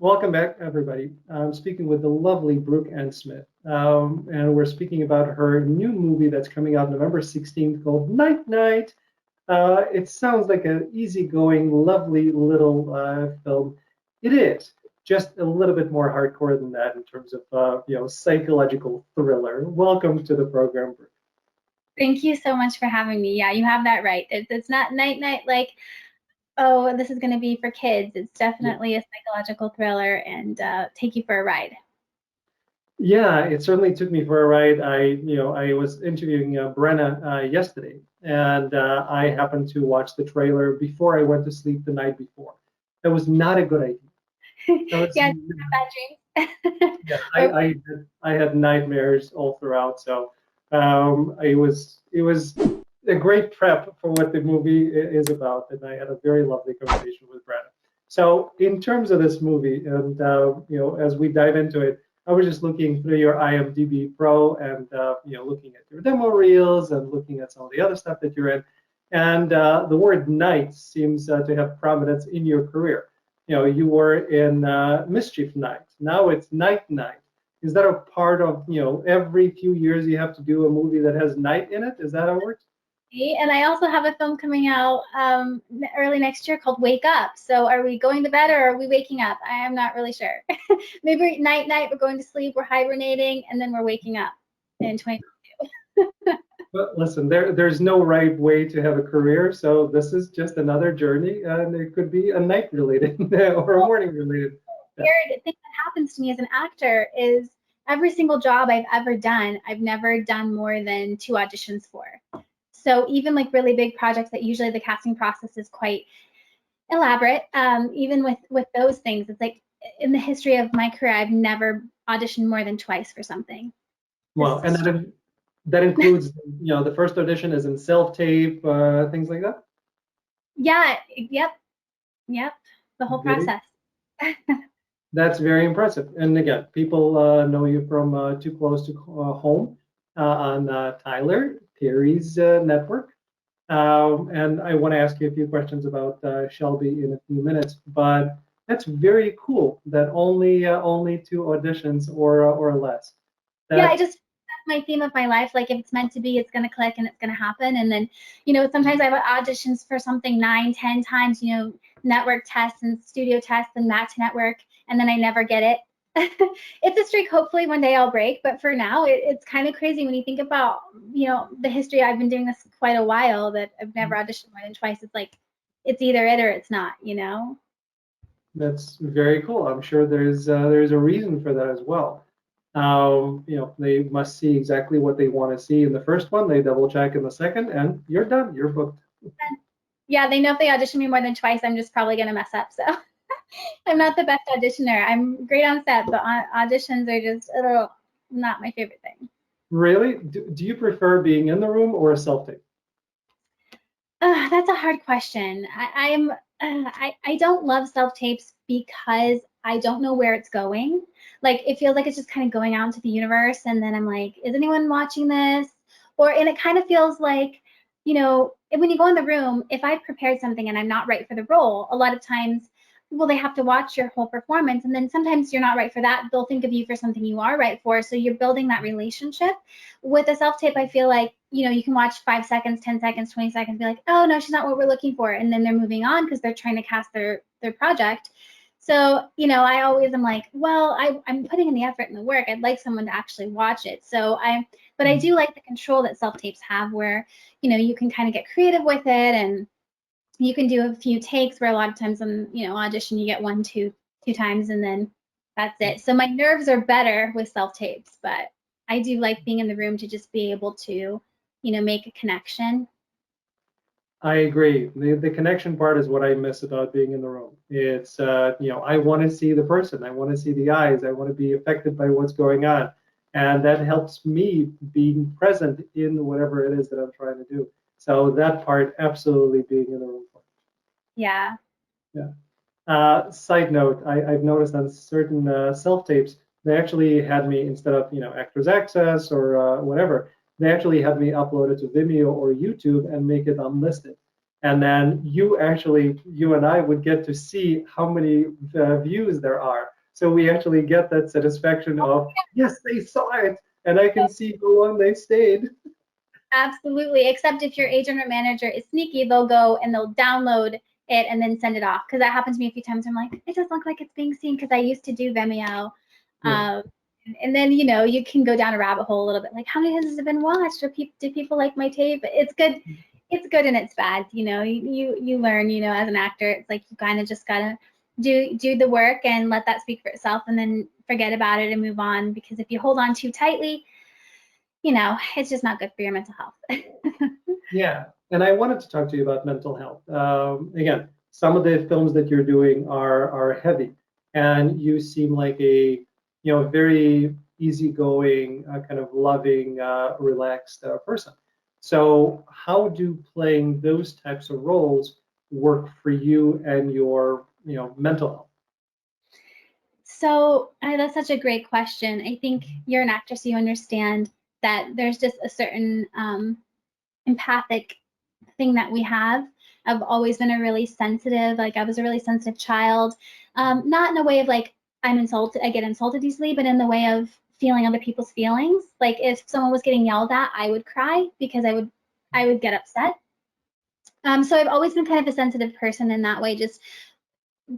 Welcome back, everybody. I'm speaking with the lovely Brooke Anne Smith, and we're speaking about her new movie that's coming out November 16th called Night Night. It sounds like an easygoing, lovely little film. It is just a little bit more hardcore than that in terms of psychological thriller. Welcome to the program, Brooke. Thank you so much for having me. Yeah, you have that right. It's not night night like, oh, this is going to be for kids. It's Yeah. definitely a psychological thriller and take you for a ride. Yeah, it certainly took me for a ride. I was interviewing Brenna yesterday, and I happened to watch the trailer before I went to sleep the night before. That was not a good idea. That was, Yeah, bad dreams. yeah, Or I had nightmares all throughout. So it was a great prep for what the movie is about, and I had a very lovely conversation with Brenna. So in terms of this movie, and as we dive into it. I was just looking through your IMDb Pro and looking at your demo reels and looking at some of the other stuff that you're in. And the word night seems to have prominence in your career. You were in Mischief Night. Now it's Night Night. Is that a part of, every few years you have to do a movie that has night in it? Is that how it works? and I also have a film coming out early next year called Wake Up. So are we going to bed or are we waking up? I am not really sure. Maybe night night, we're going to sleep, we're hibernating, and then we're waking up in 20. But listen, there's no right way to have a career, so this is just another journey, and it could be a night related or a morning related. Yeah. Weird thing that happens to me as an actor is every single job I've ever done, I've never done more than 2 auditions for. So even like really big projects that usually the casting process is quite elaborate, even with those things, it's like in the history of my career, I've never auditioned more than twice for something. Wow, and It's that includes, the first audition is in self-tape, things like that. yeah, yep, the whole Very, process. that's very impressive. And again, people know you from Too Close to Home on Tyler Perry's network. And I want to ask you a few questions about Shelby in a few minutes, but that's very cool that only two auditions or less. Yeah, I That just that's my theme of my life. Like if it's meant to be, it's gonna click and it's gonna happen. And then, sometimes I have auditions for something 9, 10 times, network tests and studio tests and match network, and then I never get it. It's a streak. Hopefully one day I'll break, but for now, it's kind of crazy when you think about, the history. I've been doing this quite a while that I've never auditioned more than twice. It's like it's either it or it's not. that's very cool. I'm sure there's a reason for that as well. They must see exactly what they want to see in the first one. They double check in the second, and you're done. You're booked. Yeah, they know if they audition me more than twice, I'm just probably gonna mess up. So I'm not the best auditioner. I'm great on set, but auditions are just not my favorite thing. Really? Do you prefer being in the room or a self-tape? That's a hard question. I don't love self tapes because I don't know where it's going. Like it feels like it's just kind of going out into the universe, and then I'm like, is anyone watching this? And it kind of feels like, when you go in the room, if I've prepared something and I'm not right for the role, a lot of times, well, they have to watch your whole performance, and then sometimes you're not right for that. They'll think of you for something you are right for, so you're building that relationship. With a self tape, I feel like, you can watch 5 seconds, 10 seconds, 20 seconds, be like, oh no, she's not what we're looking for. And then they're moving on because they're trying to cast their project. So, I always am like, well, I'm putting in the effort and the work. I'd like someone to actually watch it. But I do like the control that self tapes have where, you can kind of get creative with it and you can do a few takes where a lot of times on, audition, you get one, two times and then that's it. So my nerves are better with self tapes, but I do like being in the room to just be able to, make a connection. I agree. The connection part is what I miss about being in the room. It's, I want to see the person. I want to see the eyes. I want to be affected by what's going on. And that helps me being present in whatever it is that I'm trying to do. So that part, absolutely being in the room. Yeah. Yeah. Side note, I've noticed on certain self-tapes, they actually had me, instead of, Actors Access or whatever, they actually had me upload it to Vimeo or YouTube and make it unlisted. And then you and I would get to see how many views there are. So we actually get that satisfaction of, yes, they saw it, and I can see how long they stayed. Absolutely. Except if your agent or manager is sneaky, they'll go and they'll download it and then send it off. Because that happened to me a few times. I'm like, it doesn't look like it's being seen because I used to do Vimeo. Yeah. And then, you know, you can go down a rabbit hole a little bit. Like, how many has it been watched? Do people like my tape? It's good. It's good and it's bad. You know, you learn, you know, as an actor, it's like you kind of just gotta do the work and let that speak for itself and then forget about it and move on. Because if you hold on too tightly, you know, it's just not good for your mental health. Yeah, and I wanted to talk to you about mental health. Again, some of the films that you're doing are heavy, and you seem like a very easygoing, kind of loving, relaxed person. So, how do playing those types of roles work for you and your mental health? So that's such a great question. I think you're an actor, so you understand that there's just a certain empathic thing that we have. I've always been a really sensitive, like I was a really sensitive child, not in a way of like I get insulted easily, but in the way of feeling other people's feelings. Like if someone was getting yelled at, I would cry because I would get upset. So I've always been kind of a sensitive person in that way, just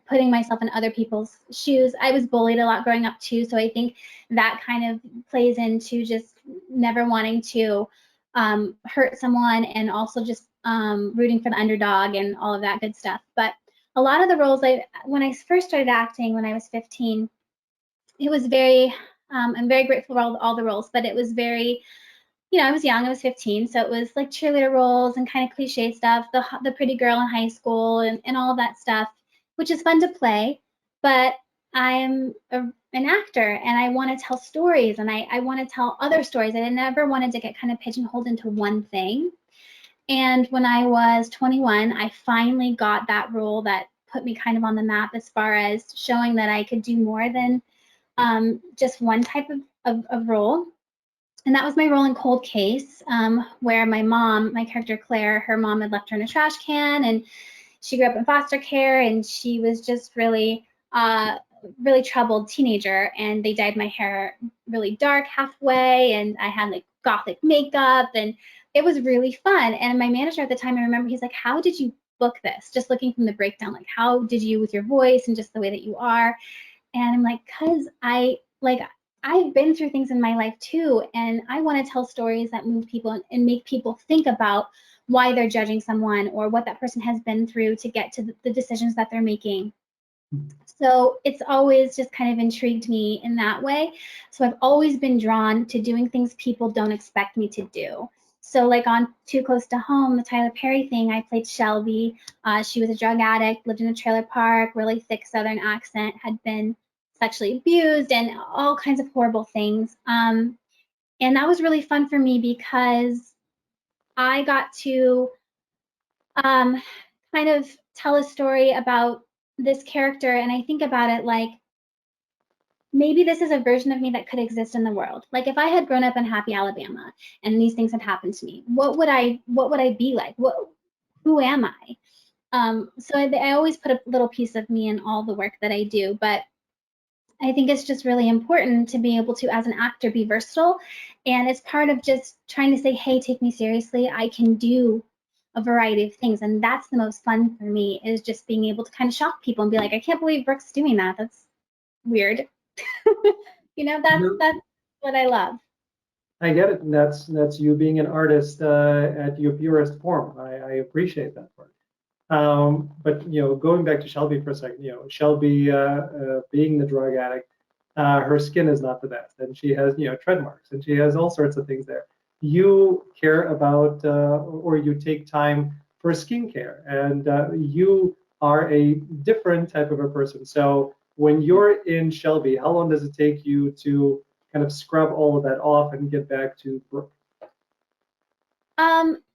putting myself in other people's shoes. I was bullied a lot growing up too, so I think that kind of plays into just never wanting to hurt someone and also just rooting for the underdog and all of that good stuff. But a lot of the roles when I first started acting when I was 15, it was very, I'm very grateful for all the roles, but it was very, you know, I was young, I was 15, so it was like cheerleader roles and kind of cliche stuff, the pretty girl in high school and all of that stuff, which is fun to play. But I'm an actor and I want to tell stories and I want to tell other stories. I never wanted to get kind of pigeonholed into one thing. And when I was 21, I finally got that role that put me kind of on the map as far as showing that I could do more than just one type of role. And that was my role in Cold Case, where my character Claire, her mom had left her in a trash can, and she grew up in foster care, and she was just really troubled teenager. And they dyed my hair really dark halfway, and I had like gothic makeup, and it was really fun. And my manager at the time, I remember, he's like, "How did you book this?" Just looking from the breakdown, like, how did you with your voice and just the way that you are? And I'm like, "'Cause I've been through things in my life too, and I want to tell stories that move people and make people think about why they're judging someone or what that person has been through to get to the decisions that they're making." So it's always just kind of intrigued me in that way. So I've always been drawn to doing things people don't expect me to do. So like on Too Close to Home, the Tyler Perry thing, I played Shelby. She was a drug addict, lived in a trailer park, really thick Southern accent, had been sexually abused and all kinds of horrible things. And that was really fun for me because I got to um, kind of tell a story about this character, and I think about it like maybe this is a version of me that could exist in the world. Like if I had grown up in Happy Alabama and these things had happened to me, what would I be like? Who am I? So I always put a little piece of me in all the work that I do, but I think it's just really important to be able to, as an actor, be versatile. And it's part of just trying to say, hey, take me seriously. I can do a variety of things. And that's the most fun for me, is just being able to kind of shock people and be like, I can't believe Brooke's doing that. That's weird. You know, that's what I love. I get it. And that's you being an artist at your purest form. I appreciate that part. But going back to Shelby for a second, Shelby being the drug addict, her skin is not the best, and she has tread marks, and she has all sorts of things there. You care about, or you take time for skincare, and you are a different type of a person. So when you're in Shelby, how long does it take you to kind of scrub all of that off and get back to Brooke?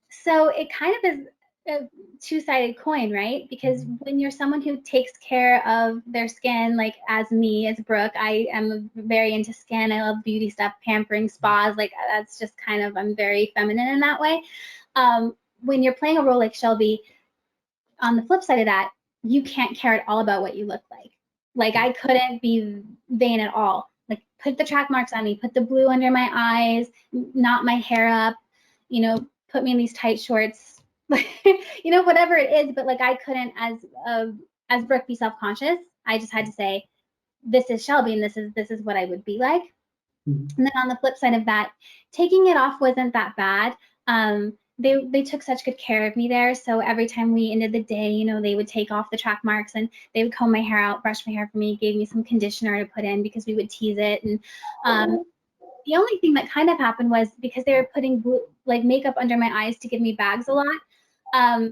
So it kind of is a two-sided coin, right? Because when you're someone who takes care of their skin, like as me, as Brooke, I am very into skin. I love beauty stuff, pampering, spas. Like that's just kind of, I'm very feminine in that way. When you're playing a role like Shelby, on the flip side of that, you can't care at all about what you look like. Like I couldn't be vain at all. Like put the track marks on me, put the blue under my eyes, knot my hair up, you know, put me in these tight shorts, you know, whatever it is. But like I couldn't, as Brooke, be self-conscious. I just had to say, this is Shelby, and this is what I would be like. And then on the flip side of that, taking it off wasn't that bad. They took such good care of me there. So every time we ended the day, you know, they would take off the track marks and they would comb my hair out, brush my hair for me, gave me some conditioner to put in because we would tease it. And the only thing that kind of happened was because they were putting like makeup under my eyes to give me bags a lot.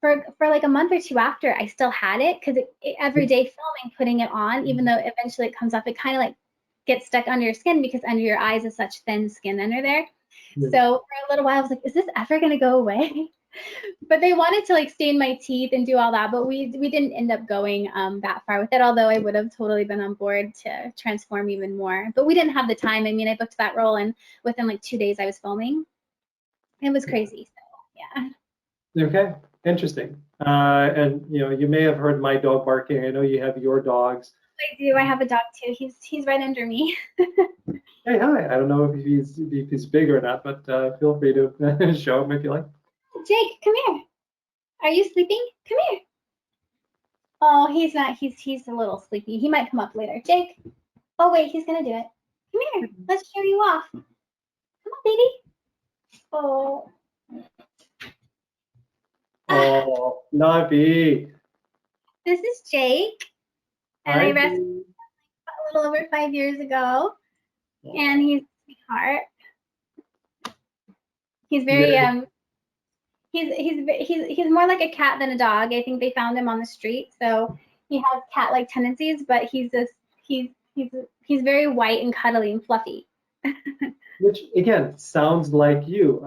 For like a month or two after, I still had it because every day filming, putting it on, even though eventually it comes off, it kind of like gets stuck under your skin because under your eyes is such thin skin under there. Yeah. So for a little while, I was like, is this ever going to go away? But they wanted to like stain my teeth and do all that, but we didn't end up going that far with it, although I would have totally been on board to transform even more. But we didn't have the time. I mean, I booked that role and within like 2 days I was filming. It was crazy. So yeah. Okay. Interesting. And you know, you may have heard my dog barking. I know you have your dogs. I do. I have a dog too. He's right under me. Hey, hi. I don't know if he's big or not, but feel free to show him if you like. Jake, come here. Are you sleeping? Come here. Oh, he's not. He's a little sleepy. He might come up later. Jake. Oh wait, he's gonna do it. Come here. Let's show you off. Come on, baby. Oh. Oh, Nabi. This is Jake, and Hi, I rescued him a little over 5 years ago, and he's a sweetheart. He's very he's more like a cat than a dog. I think they found him on the street, so he has cat-like tendencies, but he's very white and cuddly and fluffy. Which again sounds like you.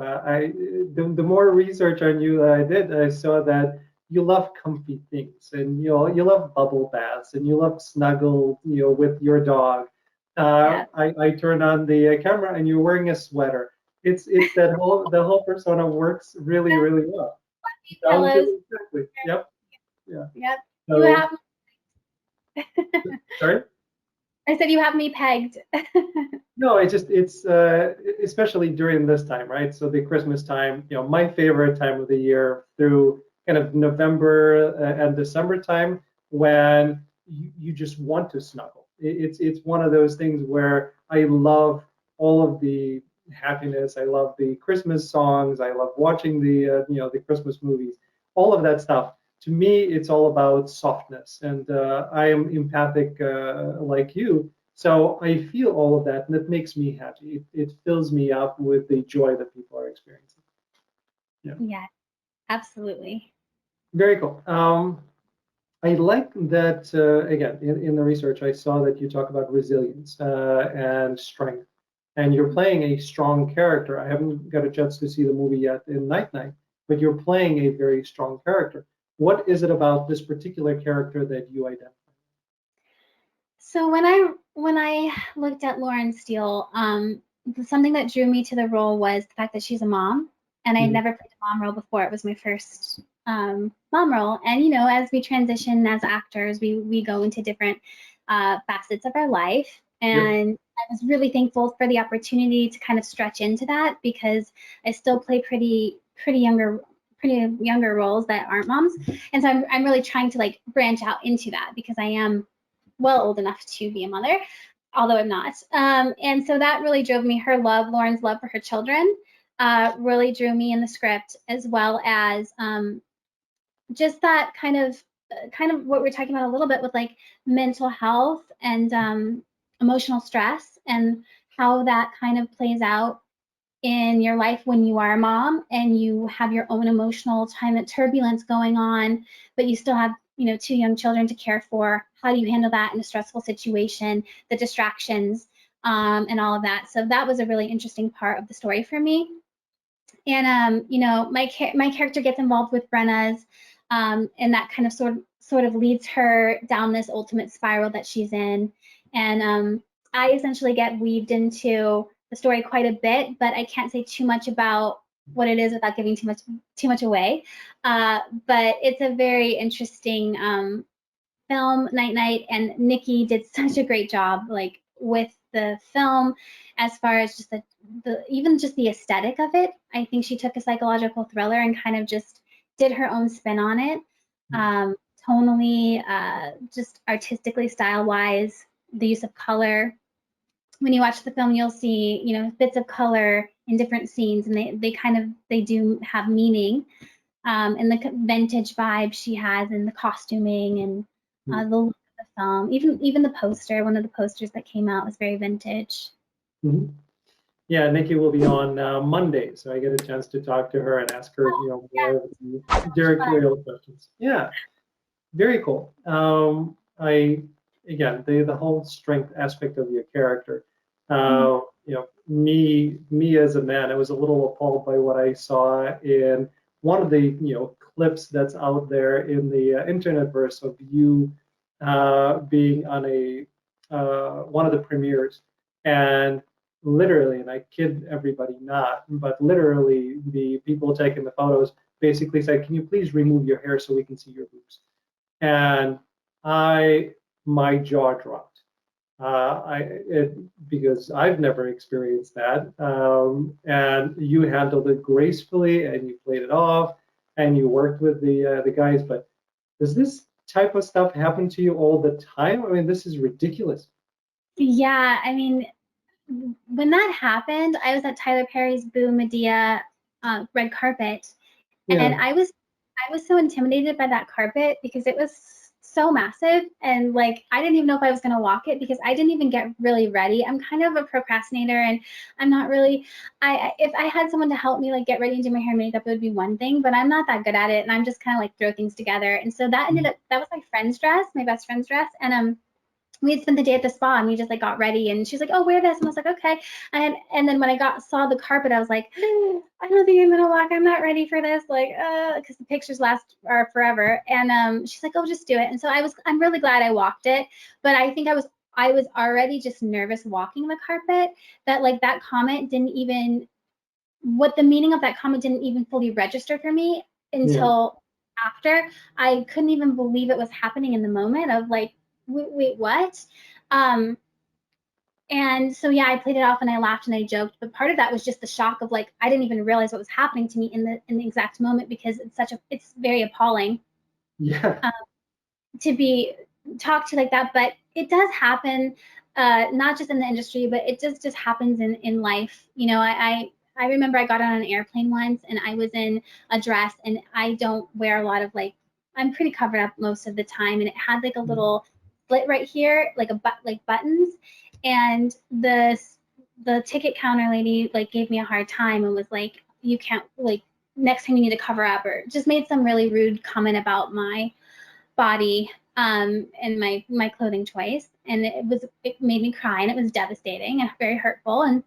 The more research on you that I did, I saw that you love comfy things, and you love bubble baths, and you love snuggle, with your dog. Yeah. I turned on the camera, and you're wearing a sweater. It's the whole persona works really really well. Exactly. Yep. Yeah. Yep. So, you have. Sorry. I said you have me pegged. No, it's especially during this time, right? So the Christmas time, my favorite time of the year through kind of November and December time when you just want to snuggle. It's one of those things where I love all of the happiness. I love the Christmas songs. I love watching the Christmas movies, all of that stuff. To me, it's all about softness, and I am empathic like you. So I feel all of that, and it makes me happy. It fills me up with the joy that people are experiencing. Yeah, absolutely. Very cool. I like that, again, in the research, I saw that you talk about resilience and strength. And you're playing a strong character. I haven't got a chance to see the movie yet in Night Night, but you're playing a very strong character. What is it about this particular character that you identify? So when I looked at Lauren Steele, something that drew me to the role was the fact that she's a mom, and I'd never played a mom role before. It was my first mom role, and as we transition as actors, we go into different facets of our life, and I was really thankful for the opportunity to kind of stretch into that because I still play pretty younger roles that aren't moms, and so I'm really trying to like branch out into that because I am well old enough to be a mother, although I'm not. And so that really drove me. Lauren's love for her children, really drew me in the script, as well as just that kind of what we're talking about a little bit with like mental health and emotional stress and how that kind of plays out in your life when you are a mom and you have your own emotional time and turbulence going on, but you still have 2 young children to care for. How do you handle that in a stressful situation, the distractions, and all of that? So that was a really interesting part of the story for me. And my character gets involved with Brenna's, and that kind of sort of leads her down this ultimate spiral that she's in. And I essentially get weaved into the story quite a bit, but I can't say too much about what it is without giving too much away. But it's a very interesting film, Night Night, and Nikki did such a great job, like with the film, as far as just the even just the aesthetic of it. I think she took a psychological thriller and kind of just did her own spin on it, um, tonally, just artistically, style wise, the use of color. When you watch the film, you'll see, you know, bits of color in different scenes, and they kind of they do have meaning. And the vintage vibe she has, and the costuming, and the look of the film. Even the poster, one of the posters that came out was very vintage. Mhm. Yeah, Nikki will be on Monday, so I get a chance to talk to her and ask her, you know, Yeah, more of the so much fun. directorial questions. Yeah, very cool. I again, the whole strength aspect of your character. Mhm. You know, me as a man, I was a little appalled by what I saw in one of the clips that's out there in the internet verse of you being on a one of the premieres, and literally, and I kid everybody not, but literally the people taking the photos basically said, "Can you please remove your hair so we can see your boobs?" And I my jaw dropped. Because I've never experienced that. And you handled it gracefully, and you played it off, and you worked with the guys. But does this type of stuff happen to you all the time? I mean, this is ridiculous. Yeah, I mean, when that happened, I was at Tyler Perry's Boo Medea red carpet, and Yeah, I was so intimidated by that carpet because it was so massive, and like I didn't even know if I was gonna walk it because I didn't even get really ready. I'm kind of a procrastinator, and I'm not really if I had someone to help me like get ready and do my hair and makeup, it would be one thing, but I'm not that good at it, and I'm just kind of like throw things together. And so that ended up that was my friend's dress, my best friend's dress, and we had spent the day at the spa, and we just like got ready, and she's like, "Oh, wear this," and I was like, "Okay." And then when I saw the carpet, I was like, "I don't think I'm gonna walk. I'm not ready for this." Like, because the pictures last are forever. And she's like, "Oh, just do it." And so I'm really glad I walked it, but I think I was already just nervous walking the carpet. That like that comment didn't even what the meaning of that comment didn't even fully register for me yeah, until after. I couldn't even believe it was happening in the moment of like, wait, what? Um, and so yeah, I played it off and I laughed and I joked, but part of that was just the shock of like I didn't even realize what was happening to me in the exact moment because it's very appalling yeah, um, to be talked to like that. But it does happen, not just in the industry, but it just happens in life. You know, I remember I got on an airplane once and I was in a dress, and I don't wear a lot of like I'm pretty covered up most of the time, and it had like a little slit right here, like like buttons, and the ticket counter lady like gave me a hard time and was like, you can't like next time you need to cover up, or just made some really rude comment about my body and my clothing choice, and it made me cry, and it was devastating and very hurtful. And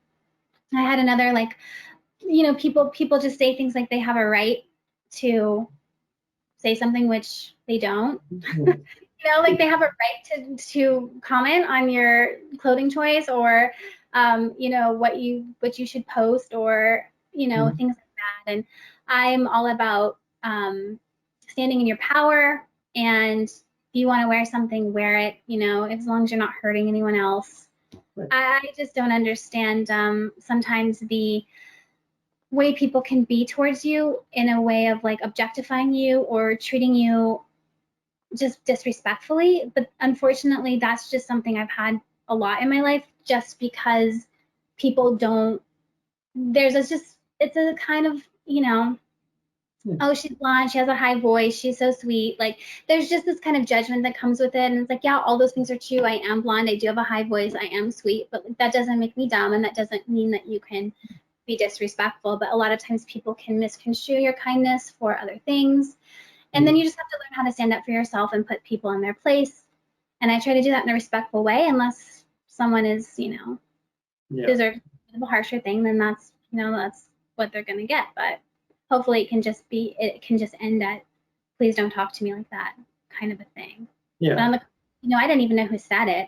I had another like, you know, people just say things like they have a right to say something which they don't. You know, like they have a right to comment on your clothing choice, or you know, what you should post, or you know, things like that. And I'm all about standing in your power, and if you want to wear something, wear it, you know, as long as you're not hurting anyone else. right. I just don't understand sometimes the way people can be towards you in a way of like objectifying you or treating you just disrespectfully. But unfortunately, that's just something I've had a lot in my life just because people don't, it's a kind of, you know, oh, she's blonde, she has a high voice, she's so sweet. Like, there's just this kind of judgment that comes with it. And it's like, yeah, all those things are true. I am blonde, I do have a high voice, I am sweet, but like, that doesn't make me dumb. And that doesn't mean that you can be disrespectful. But a lot of times people can misconstrue your kindness for other things. And then you just have to learn how to stand up for yourself and put people in their place. And I try to do that in a respectful way, unless someone is, you know, Yeah, deserves a harsher thing, then that's, you know, that's what they're gonna get. But hopefully it can just end at please don't talk to me like that kind of a thing. But yeah. on the, you know, I didn't even know who said it.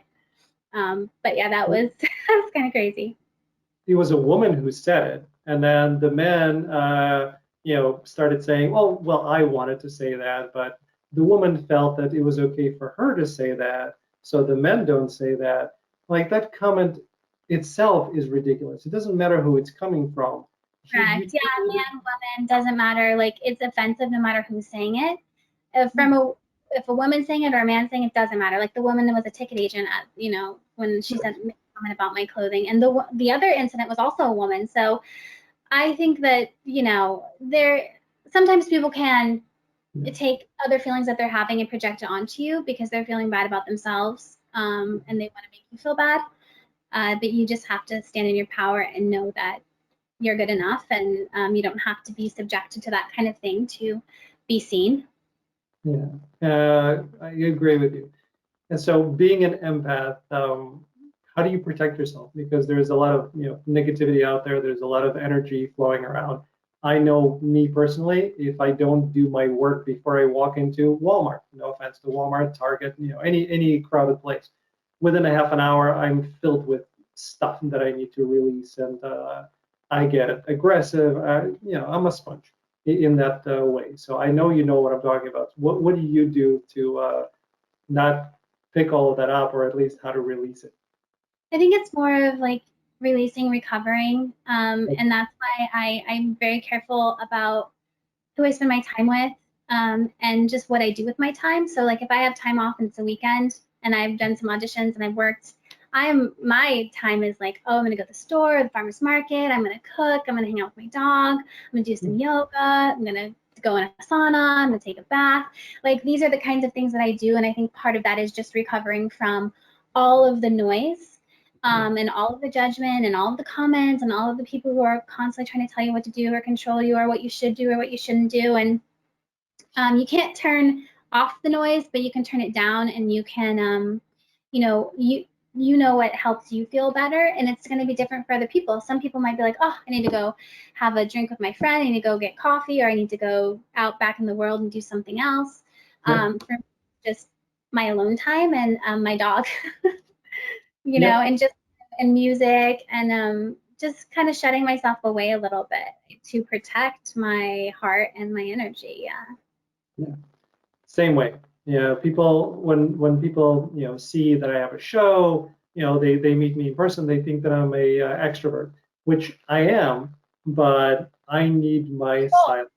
But yeah, that was that was kind of crazy. It was a woman who said it. And then the men, started saying, "Oh, well, I wanted to say that, but the woman felt that it was okay for her to say that, so the men don't say that." Like that comment itself is ridiculous. It doesn't matter who it's coming from. Correct. Yeah, man, woman, doesn't matter. Like it's offensive no matter who's saying it. If a woman's saying it or a man saying it, doesn't matter. Like the woman that was a ticket agent at, when she said a comment about my clothing, and the other incident was also a woman. So I think that, there sometimes people can take other feelings that they're having and project it onto you because they're feeling bad about themselves, and they want to make you feel bad. But you just have to stand in your power and know that you're good enough, and you don't have to be subjected to that kind of thing to be seen. Yeah, I agree with you. And so, being an empath, how do you protect yourself? Because there's a lot of negativity out there. There's a lot of energy flowing around. I know me personally, if I don't do my work before I walk into Walmart, no offense to Walmart, Target, any crowded place, within a half an hour, I'm filled with stuff that I need to release, and I get aggressive. I'm a sponge in that way. So I know you know what I'm talking about. What do you do to not pick all of that up, or at least how to release it? I think it's more of like releasing, recovering, and that's why I'm very careful about who I spend my time with, and just what I do with my time. So like if I have time off and it's a weekend and I've done some auditions and I've worked, my time is like, oh, I'm gonna go to the store, the farmer's market, I'm gonna cook, I'm gonna hang out with my dog, I'm gonna do some yoga, I'm gonna go in a sauna, I'm gonna take a bath. Like these are the kinds of things that I do, and I think part of that is just recovering from all of the noise, and all of the judgment and all of the comments and all of the people who are constantly trying to tell you what to do or control you or what you should do or what you shouldn't do. And you can't turn off the noise, but you can turn it down, and you can, you know what helps you feel better, and it's going to be different for other people. Some people might be like, oh, I need to go have a drink with my friend, I need to go get coffee, or I need to go out back in the world and do something else. For me, just my alone time and my dog. And just and music, and just kind of shutting myself away a little bit to protect my heart and my energy. Yeah. Same way. Yeah, people when people see that I have a show, they meet me in person, they think that I'm a extrovert, which I am, but I need my silence.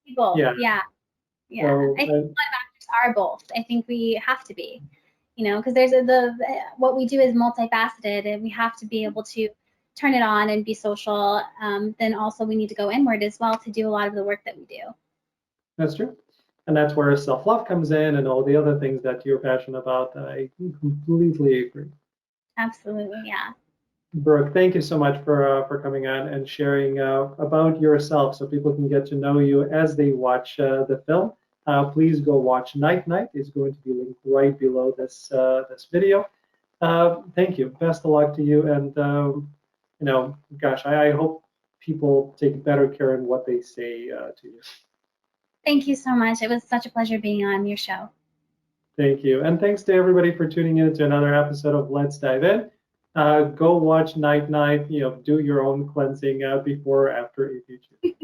People, Yeah. yeah. So I think a lot of actors are both. I think we have to be, because there's what we do is multifaceted, and we have to be able to turn it on and be social. Then also we need to go inward as well to do a lot of the work that we do. that's true. And that's where self-love comes in and all the other things that you're passionate about. I completely agree. Absolutely, yeah. Brooke, thank you so much for coming on and sharing about yourself so people can get to know you as they watch the film. Please go watch Night Night. It's going to be linked right below this video. Thank you. Best of luck to you. And gosh, I hope people take better care in what they say to you. Thank you so much. It was such a pleasure being on your show. Thank you. And thanks to everybody for tuning in to another episode of Let's Dive In. Go watch Night Night. Do your own cleansing before or after if you choose.